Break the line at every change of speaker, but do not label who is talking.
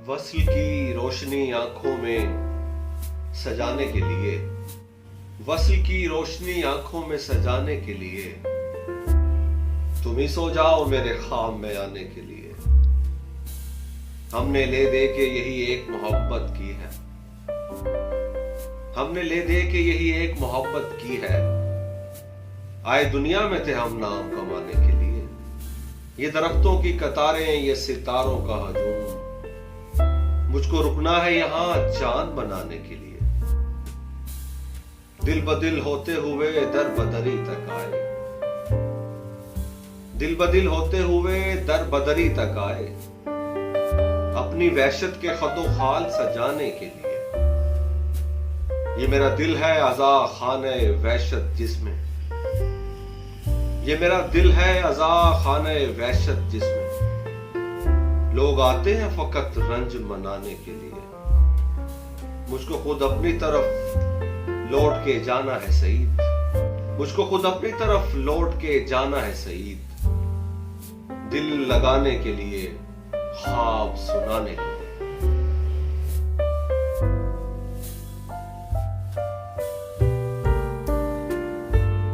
वस्ल की रोशनी आंखों में सजाने के लिए, वस्ल की रोशनी आंखों में सजाने के लिए तुम ही सो जाओ मेरे ख्वाब में आने के लिए। हमने ले दे के यही एक मोहब्बत की है, हमने ले दे के यही एक मोहब्बत की है। आए दुनिया में थे हम नाम कमाने के लिए। ये दरख्तों की कतारें, ये सितारों का हजूम, मुझको रुकना है यहां चांद बनाने के लिए। दिल बदिल होते हुए दर बदरी तक आए, दिल बदिल होते हुए दर बदरी तक आए, अपनी वहशत के खतो खाल सजाने के लिए। ये मेरा दिल है अज़ा खाने वहशत जिसमें, ये मेरा दिल है अज़ा खाने वहशत जिसमें लोग आते हैं फकत रंज मनाने के लिए। मुझको खुद अपनी तरफ लौट के जाना है सईद, मुझको खुद अपनी तरफ लौट के जाना है सईद। दिल लगाने के लिए, ख्वाब सुनाने के लिए।